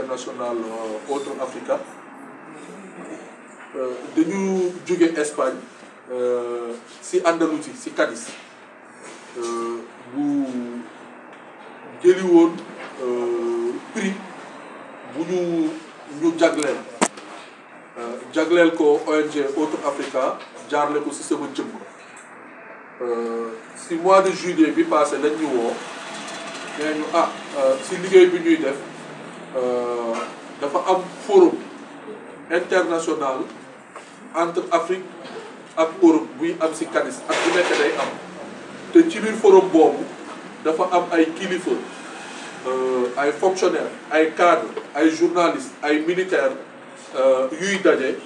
international Autre Africa dañu jóge Espagne si Andalousie si Cadiz bu jëli woon prix bu ñu jagleel ko ONG Autre Africa jaarle ko si sama jëmm si mois de juillet bi passé lañ ñu woo nee ñu si liggéey bi ñuy def dafa am forum international entre Afrique ak Europe buy am si Cadiz ak bu nekk day am te ci biir forum boobu dafa am ay kilifa ay fonctionnaires ay cadres ay journalistes ay militaires yuy daje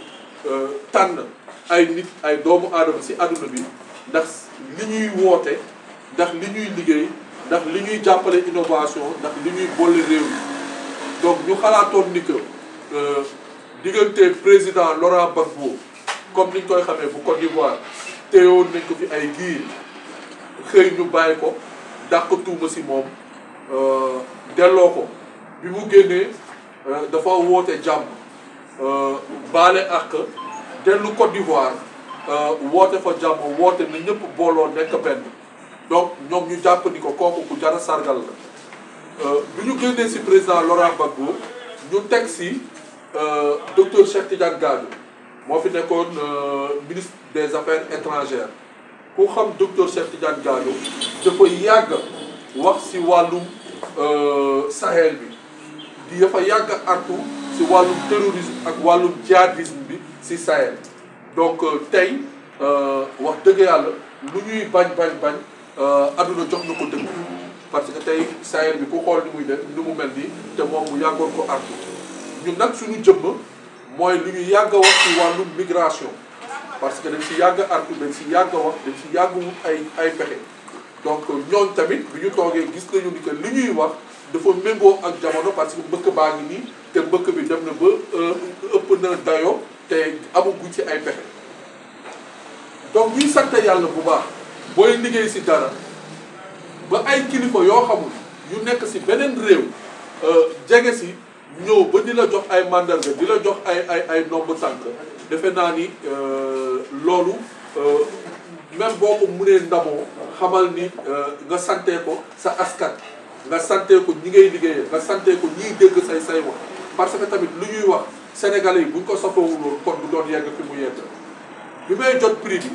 tànn ay nit ay doomu aadama si àdduna bi ndax li ñuy woote ndax li ñuy liggéey ndax li ñuy jàppale innovation ndax li ñuy boole réew mi donc ñu xalaatoon ni que diggante président Laurent Gbagbo comme niñ koy xamee bu Côte d'Ivoire teewoon nañ ko fi ay giir xëy ñu bàyyi ko dàq tuuma si moom delloo ko bi mu génnee dafa woote jàmm baale ak dellu Côte d'Ivoire woote fa jàmm woote na ñëpp booloo nekk benn donc ñoom ñu jàpp ni ko kooku ku jara sargal la bi ñu génnee si président Laurent Gbagbo ñu teg si docteur Cheikh Tidiane Gadio moo fi nekkoon ministre des affaires étrangères ku xam docteur Cheikh Tidiane Gadio dafa yàgg wax si wàllum Sahel bi di dafa yàgg artu si wàllum terrorisme ak wàllum djihadisme bi si Sahel donc tey wax dëgg yàlla lu ñuy bañ adduna jox na ko dëgg parce que tey Sahel bi ku xool ni muy def ni mu mel nii te moom mu yàggoon ko artu ñun nag suñu jëmm mooy lu ñu yàgg a wax ci wàllum migration parce que dañ si yàgg artu dañ si yàgg a wax dañ si yàgg wut ay pexe donc ñooñ tamit bi ñu toogee gis nañu ni que li ñuy wax dafa méngoo ak jamono parce que mbëkk baa ngi nii te mbëkk bi dem na ba ëpp na dayoo te amaguñ ci ay pexe donc ñuy sant yàlla bu baax booy liggéey si dara ba ay kilifa yoo xamul yu nekk si beneen réew jege si ñëw ba di la jox ay mandarga di la jox ay nombre tànk defe naa ni loolu même boo ko mënee ndamoo xamal ni nga santee ko sa askan nga santee ko ñi ngay liggéeyee nga santee ko ñiy dégg say wax parce que tamit lu ñuy wax sénégalais yi buñ ko safowuloon kon du doon yegg fi mu yegg bi may jot prix bi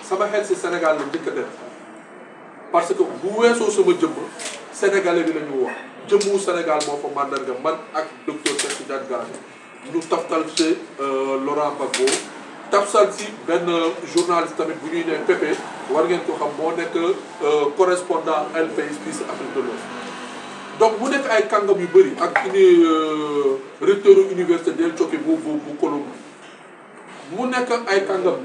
sama xel si Sénégal la njëkk a def parce que bu weesoo sama jëmm sénégalais bi la ñu wax jëmmu Sénégal moo fa mandarga man ak docteur Cheikh Tidiane Gadio ñu taftal ci Laurent Gbagbo tafsal si benn journaliste tamit bu ñuy ne Pépé war ngeen ko xam moo nekk correspondant LPS fii si Afrique de l'Ouest donc mu nekk ay kàngam yu bëri ak recteur université del Coki bu Colombie mu nekk ay kàngam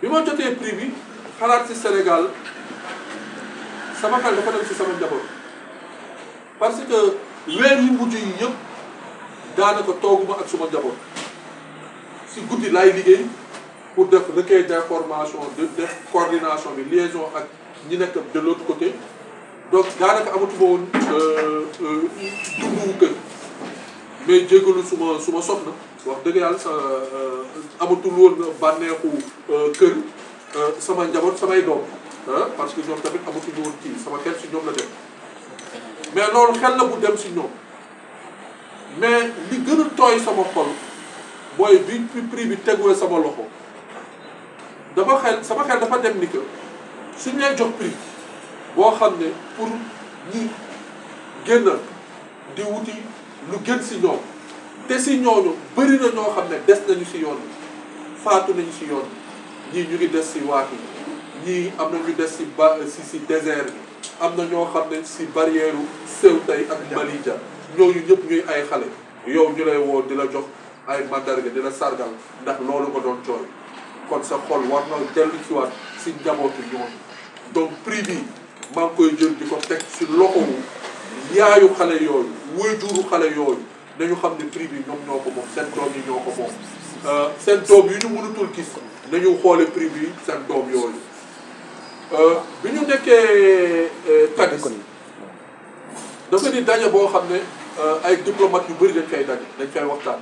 bi ma jotee prix bi xalaat si Sénégal sama xel dafa dem si sama njaboot parce que weer yu mujj yi yëpp daanaka tooguma ak suma njaboot si guddi laay liggéey pour def recueil d'information def coordination bi liaison ak ñi nekk de l'autre côté donc daanaka amatuma woon dundu kër mais jégalu suma soxna wax dëgg yàlla sa amatul woon bànneexu kër sama njaboot samay doom parce que ñoom tamit amatuñu woon kii sama xel si ñoom la dem mais loolu xel la bu dem si ñoom mais li gën a tooy sama xol booy bi prix bi teguwee sama loxo sama xel dafa dem ni que suñ lay jox prix boo xam ne pour ñi génn di wuti lu gën si ñoom te si ñooñu bëri na ñoo xam ne des nañu si yoon bi faatu nañu si yoon bi ñii ñu ngi des si waat yi ñii am na ñu des si désert bi am na ñoo xam ne si barrière Ceuta ak Melilla ñooñu ñëpp ñuy ay xale yow ñu lay woo di la jox ay mandarga di la sargal ndax loolu nga doon jooy kon sa xol war na dellu ci waat si njabootu ñooñu donc prix bi maa ngi koy jël di ko teg si loxowu yaayu xale yooyu waajuru xale yooyu nañu xam ne prix bi ñoom ñoo ko moom seen doom yi ñoo ko moom seen doom yi ñu mënutul gis nañu xoole prix bi seen doom yooyu bi ñu nekkee Cadiz dafa di daje boo xam ne ay diplomate yu bëri dañ koy daje dañ koy waxtaan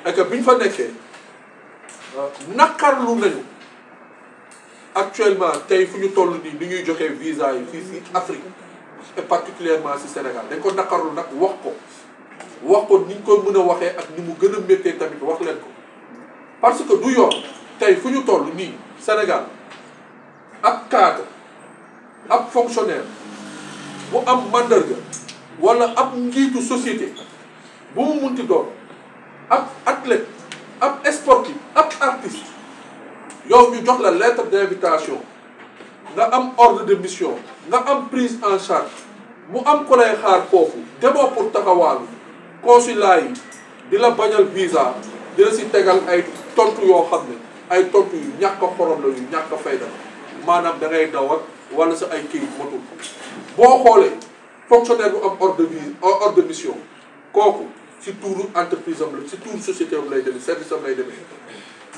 et que bi ñu fa nekkee naqarlu nañu actuellement tey fu ñu toll nii ni ñuy joxee visa yi fii si Afrique et particulièrement si Sénégal dañ ko naqarlu nag wax ko ni ñu ko mën a waxee ak ni mu gën a méttee tamit wax leen ko parce que du yoon tey fu ñu toll nii Sénégal ab cadre ab fonctionnaire bu am mandarga wala ab njiitu société bu mu munti doon ab athlète ab sportif ab artiste yow ñu jox la lettre d'invitation nga am ordre de mission nga am prise en charge mu am ko lay xaar foofu demoo pour taxawaalu consulat yi di la bañal visa di la si tegal ay tontu yoo xam ne ay tontu yu ñàkk a xorom la yu ñàkk a fayda maanaam da ngay daw ak wala sa ay kayit matul boo xoolee fonctionnaire bu am ordre de mission kooku si tuuru entreprise am la si tuuru société am lay demee service am lay demee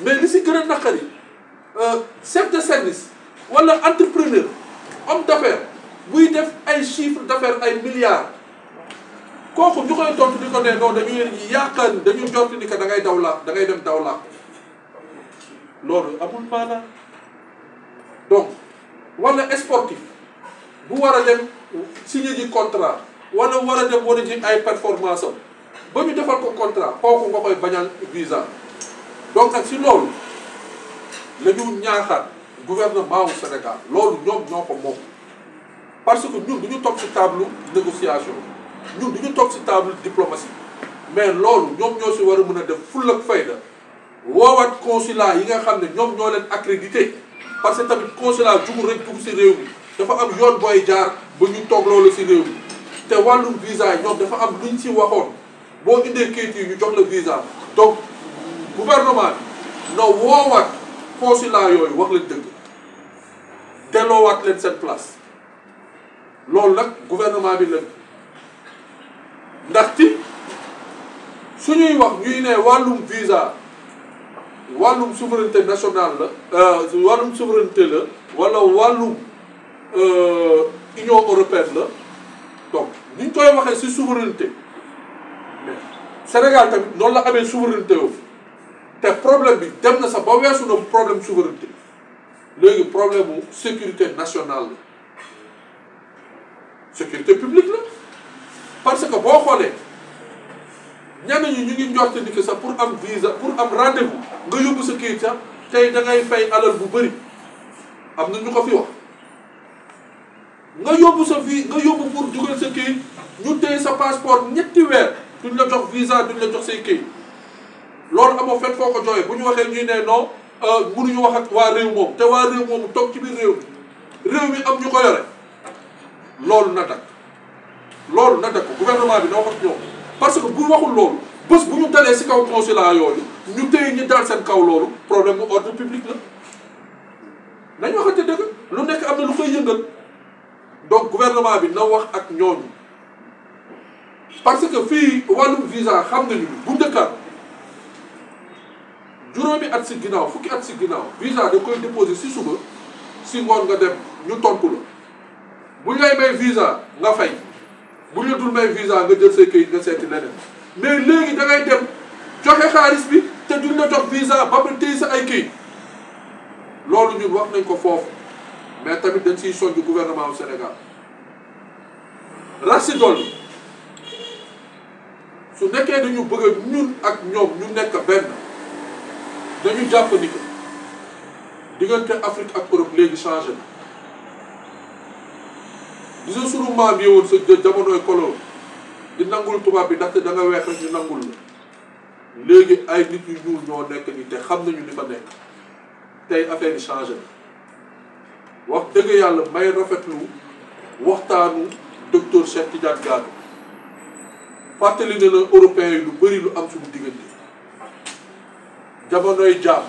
mais li si gën a naqari chef de service wala entrepreneur homme d'affaires buy def ay chiffre d'affaires ay milliards kooku ñu koy tontu di ko ne non dañuy yaakaar dañu jot ni que da ngay daw laa da ngay dem daw laa loolu amul maanaam donc wala sportif bu war a dem signé ji contrat wala war a dem wane ji ay performance am ba ñu defal ko contrat kooku nga koy bañal visa donc nag si loolu la ñu ñaaxaat gouvernement wu Sénégal loolu ñoom ñoo ko moom parce que ñun du ñu toog si table négociation ñun du ñu toog si table diplomatie mais loolu ñoom ñoo si war a mën a def full ak fayda woowaat consulat yi nga xam ne ñoom ñoo leen accrédité parce que tamit consulat jugul rek dugg si réew mi dafa am yoon booy jaar ba ñu toog loolu si réew mi te wàllum visa yi ñoom dafa am luñ si waxoon boo indee kayit yi ñu jox la visa donc gouvernement bi na woowaat consulat yooyu wax leen dëgg delloowaat leen seen place loolu nag gouvernement bi la ndaxte suñuy wax ñuy ne wàllum visa wàllum souveraineté nationale la wàllum souveraineté la wala wàllum Union européenne la donc ni ñu koy waxee ci souveraineté mais Sénégal tamit noonu la amee souveraineté yoo te problème bi dem na sax ba weesu na problème souveraineté léegi problème mu sécurité nationale la sécurité publique la parce que boo xoolee ñenn ñi ñu ngi njort ni que sax pour am visa pour am rendez-vous nga yóbbu sa kayit sax tey da ngay fay alal bu bëri am na ñu ko fi wax nga yóbbu sa nga yóbbu pour dugal sa kayit ñu téye sa passeport ñetti weer duñ la jox visa duñ la jox say kayit loolu amoo fet foo ko jooyee bu ñu waxee ñuy ne non mënuñu wax ak waa réew moom te waa réew moomu toog ci biir réew mi am ñu ko yore loolu na dakk gouvernement bi na wax ak ñoom parce que bu waxul loolu bés bu ñu dalee si kaw consulat yooyu ñu téye ñu dal seen kaw loolu problème mu ordre public la nañ waxante dëgg lu nekk am na lu koy yëngal donc gouvernement bi na wax ak ñooñu parce que fii wàllum visa xam nañu bu njëkkaat juróomi at si ginnaaw fukki at si ginnaaw visa da koy déposé si suba si ngoon nga dem ñu tontu la buñ lay may visa nga fay buñ la dul may visa nga jël say këyit nga seeti leneen mais léegi da ngay dem joxe xaalis bi te duñ la jox visa ba ba téye sa ay këyit loolu ñun wax nañ ko foofu mais tamit dañ siy soññ gouvernement du Sénégal rax si dolli su nekkee dañu bëgg ñun ak ñoom ñu nekk benn dañu jàpp ni que diggante Afrique ak Europe léegi changé na gis nga sunu maam yi woon sa jamonoy kolo di nangul tubaab bi ndaxte da nga weex rek ñu nangul la léegi ay nit yu ñuul ñoo nekk ni te xam nañu li fa nekk tey affaire yi changé na wax dëgg yàlla may rafetlu waxtaanu docteur Cheikh Tidiane Gadio fàttali na la européens yi lu bëri lu am suñu diggante jamonoy jaam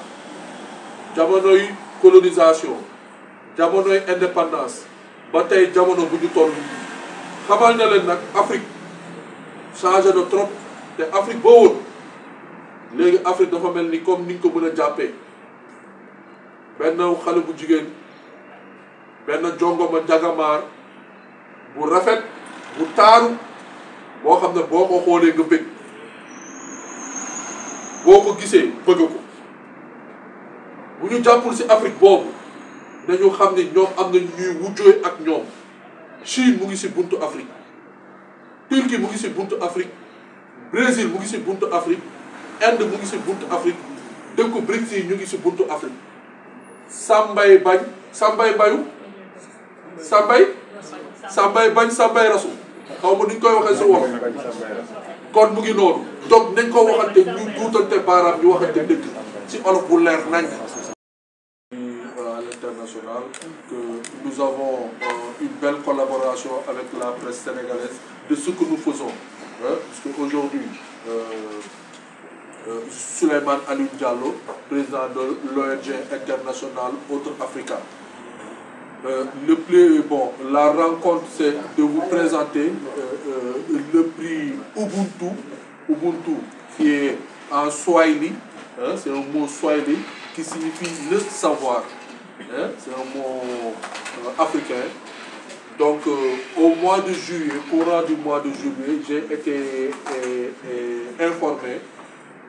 jamonoy colonisation jamonoy indépendance ba tey jamono bu ñu toll xamal na leen nag Afrique changé na trop te Afrique boo woon léegi Afrique dafa mel ni comme ni ñu ko mën a jàppee benn xale bu jigéen benn jongoma njagamaar bu rafet bu taaru boo xam ne boo ko xoolee nga bëgg boo ko gisee bëgg ko bu ñu jàppul ci Afrique boobu nañu xam ne ñoom am na ñuy wujjooy ak ñoom Chine mu ngi ci buntu Afrique Turquie mu ngi ci buntu Afrique Brésil mu ngi ci buntu Afrique Inde mu ngi ci buntu Afrique dëkku BRICS yi ñu ngi ci buntu Afrique sàmbay bañ sàmbay bayu sàmbay bañ sàmbay rasu xaw ma nuñ koy waxee su wax kon mu ngi noonu donc nañ ko waxante ñu duutante baaraam ñu waxante dëgg ci olof bu leer nañ à l'international que nous avons une belle collaboration avec la presse sénégalaise de ce que nous faisons parce qu'aujourd'hui Souleymane Alioune Diallo, président de l'ONG internationale Autre Africa. La rencontre, c'est de vous présenter le prix Ubuntu, qui est en Swahili, c'est un mot Swahili qui signifie le savoir, c'est un mot africain. Donc, au mois de juillet, courant du mois de juillet, j'ai été informé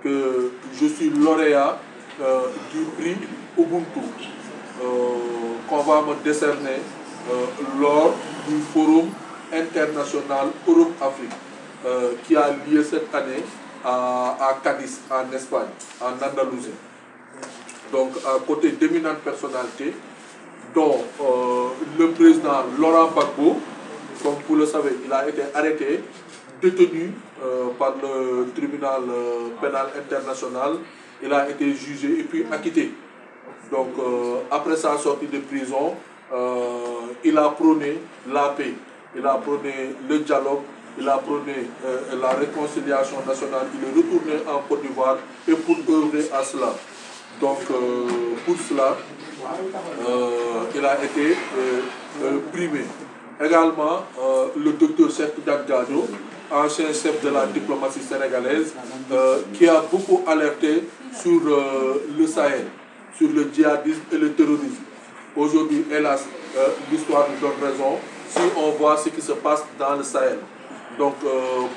que je suis lauréat du prix Ubuntu qu'on va me décerner lors du forum international Europe-Afrique qui a lieu cette année à Cadiz, en Espagne, en Andalousie. Donc, à côté d'éminentes personnalités, dont le président Laurent Gbagbo, comme vous le savez, il a été arrêté, détenu par le tribunal pénal international. Il a été jugé et puis acquitté. Donc, après sa sortie de prison, il a prôné la paix, il a prôné le dialogue, il a prôné la réconciliation nationale. Il est retourné en Côte d'Ivoire et pour œuvrer à cela. Donc, pour cela, il a été primé. Également, le docteur Cheikh Tidiane Gadio, ancien chef de la diplomatie sénégalaise, qui a beaucoup alerté sur le Sahel, sur le djihadisme et le terrorisme. Aujourd'hui, hélas, l'histoire nous donne raison si on voit ce qui se passe dans le Sahel. Donc,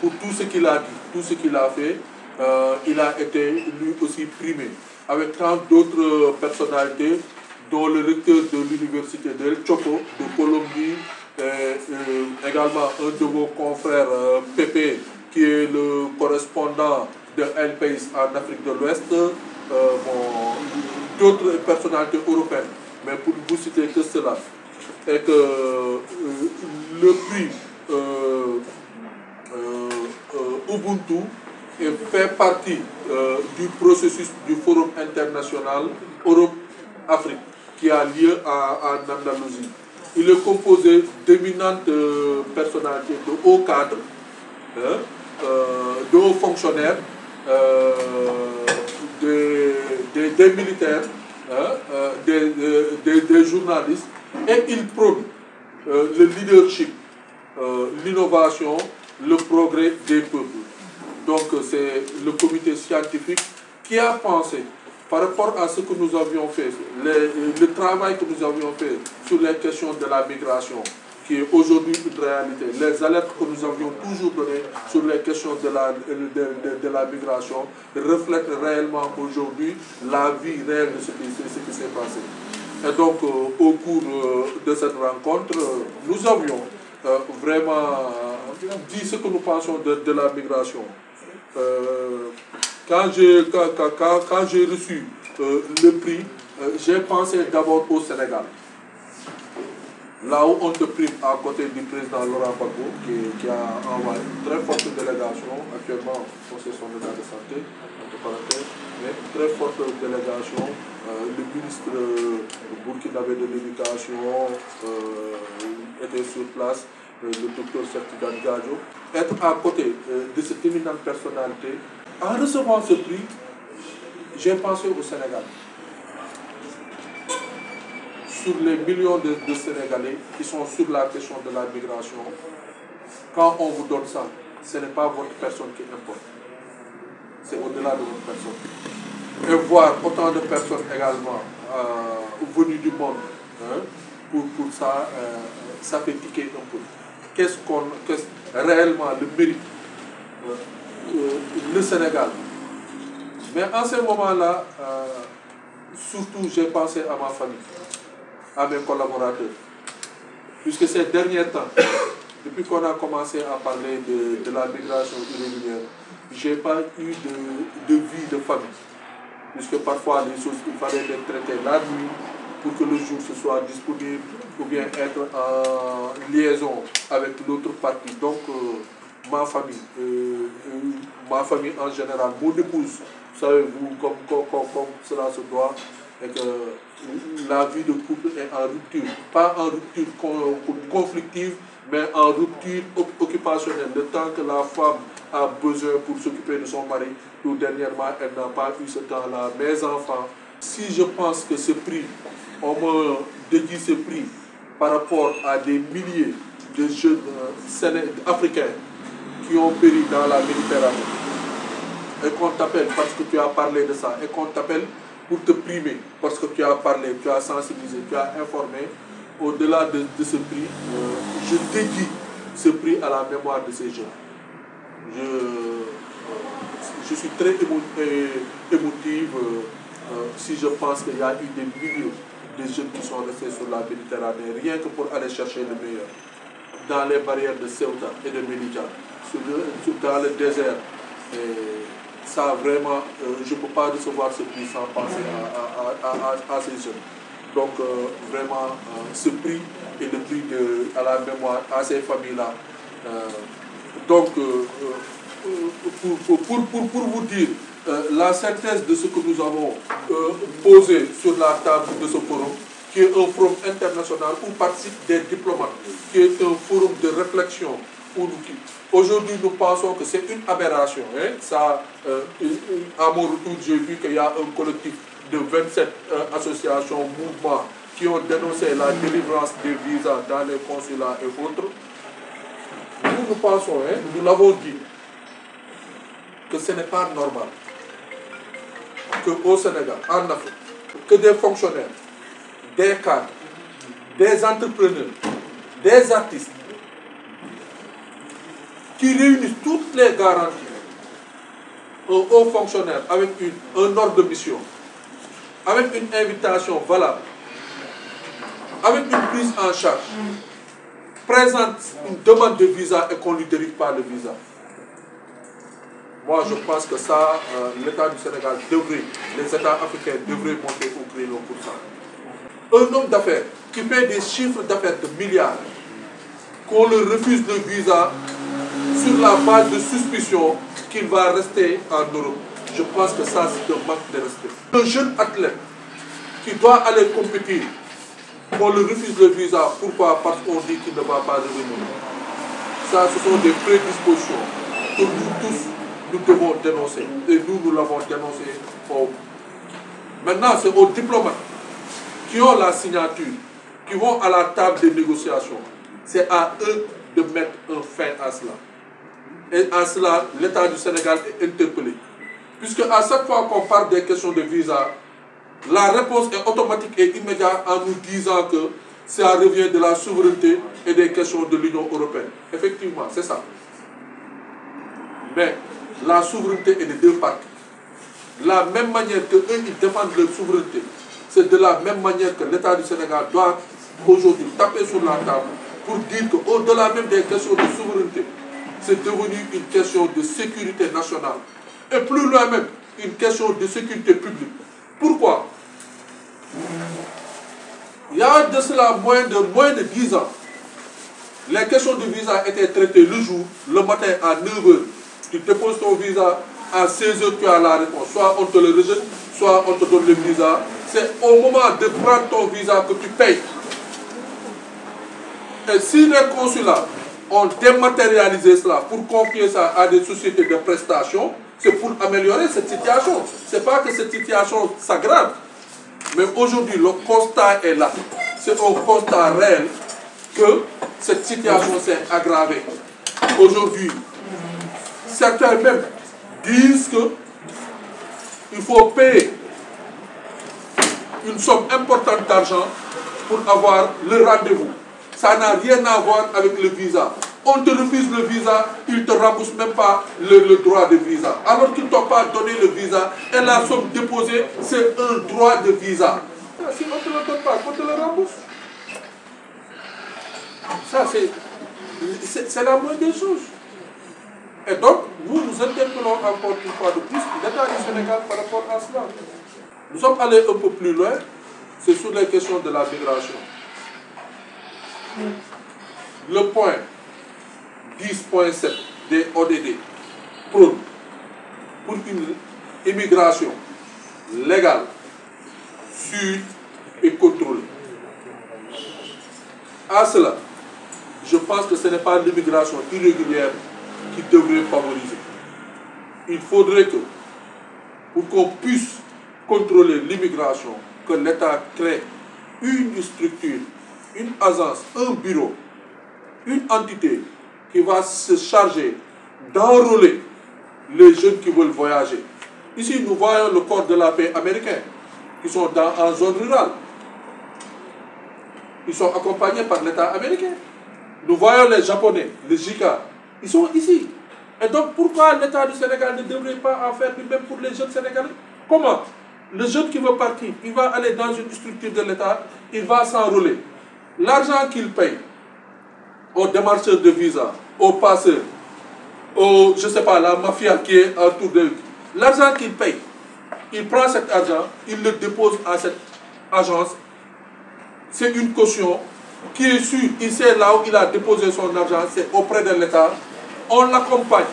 pour tout ce qu'il a dit, tout ce qu'il a fait, il a été lui aussi primé, avec tant d'autres personnalités, dont le recteur de l'université de El Choco, de Colombie, également un de vos confrères, Pépé, qui est le correspondant de El País en Afrique de l'Ouest, d'autres personnalités européennes, mais pour ne vous citer que cela. Et que le prix Ubuntu fait partie du processus du Forum international Europe-Afrique qui a lieu en Andalousie. Il est composé d'éminentes personnalités, de hauts cadres, de hauts fonctionnaires, des militaires, des journalistes, et il prône le leadership, l'innovation, le progrès des peuples. Donc c'est le comité scientifique qui a pensé, par rapport à ce que nous avions fait, le travail que nous avions fait sur les questions de la migration, qui est aujourd'hui une réalité, les alertes que nous avions toujours données sur les questions de la migration reflètent réellement aujourd'hui la vie réelle de ce qui s'est passé. Et donc, au cours de cette rencontre, nous avions vraiment dit ce que nous pensions de la migration. Quand j'ai reçu le prix, j'ai pensé d'abord au Sénégal. Là où on te prime à côté du président Laurent Gbagbo, qui a envoyé une très forte délégation, actuellement on sait son état de santé, entre parenthèses, mais une très forte délégation, le ministre burkinabé de l'éducation était sur place, le docteur Cheikh Tidiane Gadio. Être à côté de cette éminente personnalité, en recevant ce prix, j'ai pensé au Sénégal. Sur les millions de Sénégalais qui sont sur la question de la migration, quand on vous donne ça, ce n'est pas votre personne qui importe. C'est au-delà de votre personne. Et voir autant de personnes également venues du monde, pour ça, ça fait tiquer un peu. qu'est-ce réellement le mérite le Sénégal. Mais en ce moment-là, surtout j'ai pensé à ma famille, à mes collaborateurs. Puisque ces derniers temps, depuis qu'on a commencé à parler de la migration irrégulière, je n'ai pas eu de vie de famille. Puisque parfois les choses, il fallait les traiter la nuit pour que le jour se soit disponible ou bien être en liaison avec l'autre partie. Donc ma famille en général, mon épouse, savez-vous, comme cela se doit, et que la vie de couple est en rupture. Pas en rupture conflictive, mais en rupture occupationnelle. Le temps que la femme a besoin pour s'occuper de son mari, ou dernièrement, elle n'a pas eu ce temps-là. Mes enfants, si je pense que ce prix, on me dédie ce prix par rapport à des milliers de jeunes africains qui ont péri dans la Méditerranée, et qu'on t'appelle parce que tu as parlé de ça, et qu'on t'appelle pour te primer, parce que tu as parlé, tu as sensibilisé, tu as informé, au-delà de ce prix, je dédie ce prix à la mémoire de ces jeunes. Je suis très émotive si je pense qu'il y a eu des milliers de jeunes qui sont restés sur la Méditerranée, rien que pour aller chercher le meilleur, dans les barrières de Ceuta et de Melilla, dans le désert. Et ça vraiment, je ne peux pas recevoir ce prix sans penser à ces jeunes. Donc vraiment, ce prix est le prix à la mémoire, à ces familles-là. Donc, pour vous dire la synthèse de ce que nous avons posé sur la table de ce forum, qui est un forum international où participent des diplomates, qui est un forum de réflexion. Aujourd'hui, nous pensons que c'est une aberration. Hein? Ça, à mon retour, j'ai vu qu'il y a un collectif de 27 associations, mouvements, qui ont dénoncé la délivrance des visas dans les consulats et autres. Nous pensons, hein, nous l'avons dit, que ce n'est pas normal qu'au Sénégal, en Afrique, que des fonctionnaires, des cadres, des entrepreneurs, des artistes, qui réunissent toutes les garanties, un haut fonctionnaire avec un ordre de mission, avec une invitation valable, avec une prise en charge, présente une demande de visa et qu'on ne lui dérive pas le visa. Moi, je pense que ça, l'État du Sénégal devrait, les États africains devraient monter au créneau pour ça. Un homme d'affaires qui fait des chiffres d'affaires de milliards, qu'on le refuse le visa sur la base de suspicion qu'il va rester en Europe. Je pense que ça, c'est un manque de respect. Un jeune athlète qui doit aller compétir, qu'on le refuse le visa, pourquoi? Parce qu'on dit qu'il ne va pas revenir. Ça, ce sont des prédispositions que nous tous, nous devons dénoncer. Et nous l'avons dénoncé. Maintenant, c'est aux diplomates qui ont la signature, qui vont à la table des négociations. C'est à eux de mettre un fin à cela. Et à cela, l'État du Sénégal est interpellé. Puisque à chaque fois qu'on parle des questions de visa, la réponse est automatique et immédiate en nous disant que ça revient de la souveraineté et des questions de l'Union européenne. Effectivement, c'est ça. Mais la souveraineté est de deux parties. La même manière que eux, ils défendent leur souveraineté, c'est de la même manière que l'État du Sénégal doit aujourd'hui taper sur la table pour dire qu'au-delà même des questions de souveraineté, c'est devenu une question de sécurité nationale. Et plus loin même, une question de sécurité publique. Pourquoi? Il y a de cela moins de 10 ans, les questions de visa étaient traitées le jour, le matin à 9h. Tu déposes ton visa, à 16h tu as la réponse. Soit on te le rejette, soit on te donne le visa. C'est au moment de prendre ton visa que tu payes. Et si les consulats ont dématérialisé cela pour confier ça à des sociétés de prestations, c'est pour améliorer cette situation. Ce n'est pas que cette situation s'aggrave. Mais aujourd'hui, le constat est là. C'est un constat réel que cette situation s'est aggravée. Aujourd'hui, certains même disent qu'il faut payer une somme importante d'argent pour avoir le rendez-vous. Ça n'a rien à voir avec le visa. On te refuse le visa, ils ne te remboursent même pas le droit de visa. Alors qu'ils ne t'ont pas donné le visa et la somme déposée, c'est un droit de visa. Si on ne te le donne pas, on te le rembourse. Ça, c'est la moindre des choses. Et donc, nous interpellons encore une fois de plus l'État du Sénégal par rapport à cela. Nous sommes allés un peu plus loin, c'est sur les questions de la migration. Le point 10.7 des ODD prône pour une immigration légale, sûre et contrôlée. À cela, je pense que ce n'est pas l'immigration irrégulière qui devrait favoriser. Il faudrait que, pour qu'on puisse contrôler l'immigration, que l'État crée une structure, une agence, un bureau, une entité qui va se charger d'enrôler les jeunes qui veulent voyager. Ici, nous voyons le corps de la paix américain, qui sont en zone rurale. Ils sont accompagnés par l'État américain. Nous voyons les Japonais, les JICA, ils sont ici. Et donc, pourquoi l'État du Sénégal ne devrait pas en faire du même pour les jeunes Sénégalais? Comment? Le jeune qui veut partir, il va aller dans une structure de l'État, il va s'enrôler. L'argent qu'il paye aux démarcheurs de visa, aux passeurs, aux, je ne sais pas, la mafia qui est autour de lui, l'argent qu'il paye, il prend cet argent, il le dépose à cette agence. C'est une caution qui est sûre, il sait là où il a déposé son argent, c'est auprès de l'État. On l'accompagne,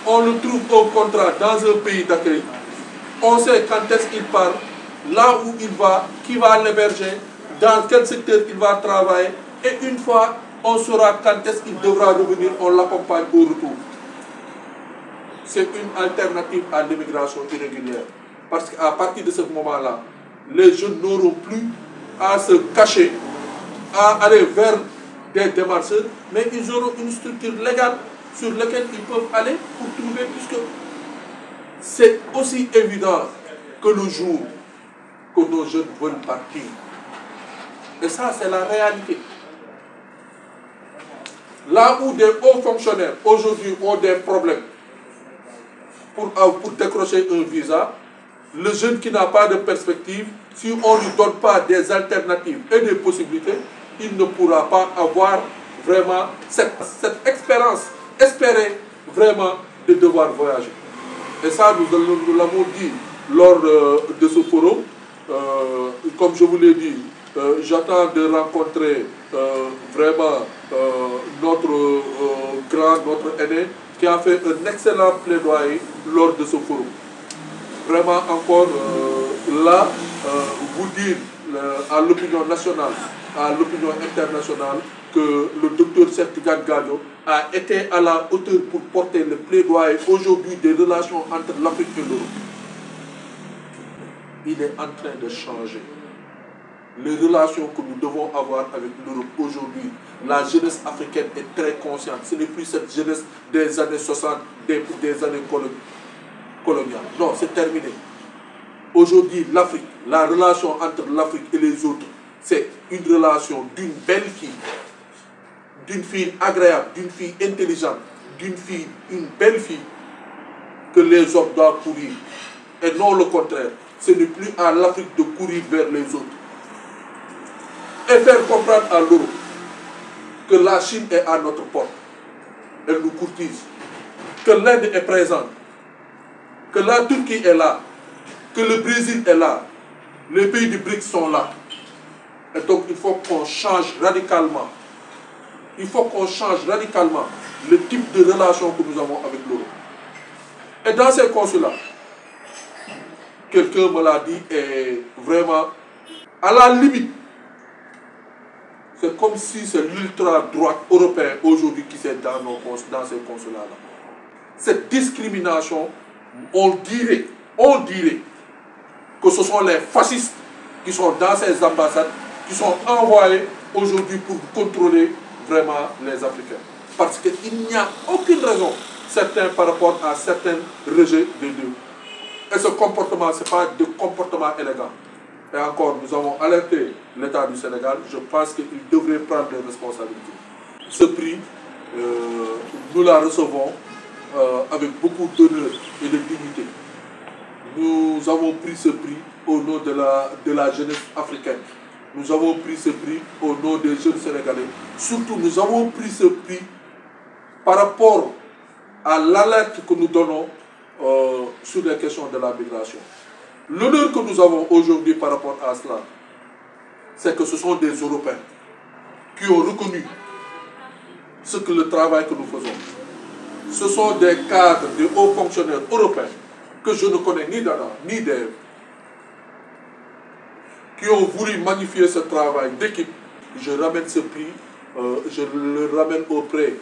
on le trouve au contrat dans un pays d'accueil. On sait quand est-ce qu'il part, là où il va, qui va l'héberger, dans quel secteur il va travailler. Et une fois, on saura quand est-ce qu'il devra revenir, on l'accompagne au retour. C'est une alternative à l'immigration irrégulière. Parce qu'à partir de ce moment-là, les jeunes n'auront plus à se cacher, à aller vers des démarcheurs, mais ils auront une structure légale sur laquelle ils peuvent aller pour trouver, puisque c'est aussi évident que le jour que nos jeunes veulent partir. Et ça, c'est la réalité. Là où des hauts fonctionnaires aujourd'hui ont des problèmes pour décrocher un visa, le jeune qui n'a pas de perspective, si on ne lui donne pas des alternatives et des possibilités, il ne pourra pas avoir vraiment cette expérience, espérer vraiment de devoir voyager. Et ça, nous l'avons dit lors de ce forum. Comme je vous l'ai dit, j'attends de rencontrer vraiment notre grand, notre aîné, qui a fait un excellent plaidoyer lors de ce forum. Vraiment encore là, vous dire à l'opinion nationale, à l'opinion internationale, que le docteur Cheikh Tidiane Gadio a été à la hauteur pour porter le plaidoyer aujourd'hui des relations entre l'Afrique et l'Europe. Il est en train de changer. Les relations que nous devons avoir avec l'Europe aujourd'hui, la jeunesse africaine est très consciente. Ce n'est plus cette jeunesse des années 60, des années coloniales. Non, c'est terminé. Aujourd'hui, l'Afrique, la relation entre l'Afrique et les autres, c'est une relation d'une belle fille, d'une fille agréable, d'une fille intelligente, une belle fille que les hommes doivent courir. Et non le contraire. Ce n'est plus à l'Afrique de courir vers les autres. Et faire comprendre à l'Europe que la Chine est à notre porte. Elle nous courtise. Que l'Inde est présente. Que la Turquie est là. Que le Brésil est là. Les pays du BRICS sont là. Et donc il faut qu'on change radicalement. Il faut qu'on change radicalement le type de relation que nous avons avec l'Europe. Et dans ces consulats, quelqu'un me l'a dit, est vraiment à la limite. C'est comme si c'est l'ultra-droite européen aujourd'hui qui est dans ces consulats-là. Cette discrimination, on dirait que ce sont les fascistes qui sont dans ces ambassades, qui sont envoyés aujourd'hui pour contrôler vraiment les Africains. Parce qu'il n'y a aucune raison, certains par rapport à certains rejets de Dieu. Et ce comportement, ce n'est pas de comportement élégant. Et encore, nous avons alerté l'État du Sénégal. Je pense qu'il devrait prendre des responsabilités. Ce prix nous la recevons avec beaucoup d'honneur et de dignité. Nous avons pris ce prix au nom de la jeunesse africaine. Nous avons pris ce prix au nom des jeunes Sénégalais. Surtout, nous avons pris ce prix par rapport à l'alerte que nous donnons sur les questions de la migration. L'honneur que nous avons aujourd'hui par rapport à cela, c'est que ce sont des Européens qui ont reconnu le travail que nous faisons. Ce sont des cadres, des hauts fonctionnaires européens que je ne connais ni d'Anna, ni d'Ève, qui ont voulu magnifier ce travail d'équipe. Je ramène ce prix, je le ramène auprès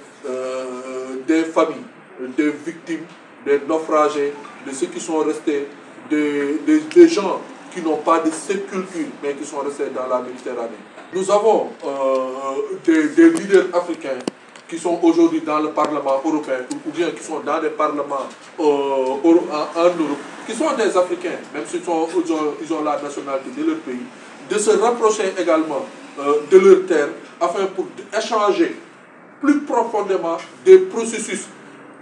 des familles, des victimes, des naufragés, de ceux qui sont restés, des gens qui n'ont pas de sépulture, mais qui sont restés dans la Méditerranée. Nous avons des leaders africains qui sont aujourd'hui dans le Parlement européen, ou bien qui sont dans des parlements en Europe, qui sont des Africains, même s'ils ils ont la nationalité de leur pays, de se rapprocher également de leur terre, afin pour échanger plus profondément des processus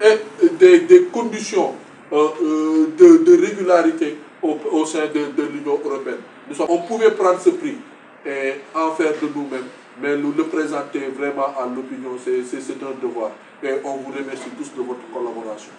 et des conditions de régularité au sein de l'Union européenne. On pouvait prendre ce prix et en faire de nous-mêmes, mais nous le présenter vraiment à l'opinion, c'est un devoir. Et on vous remercie tous de votre collaboration.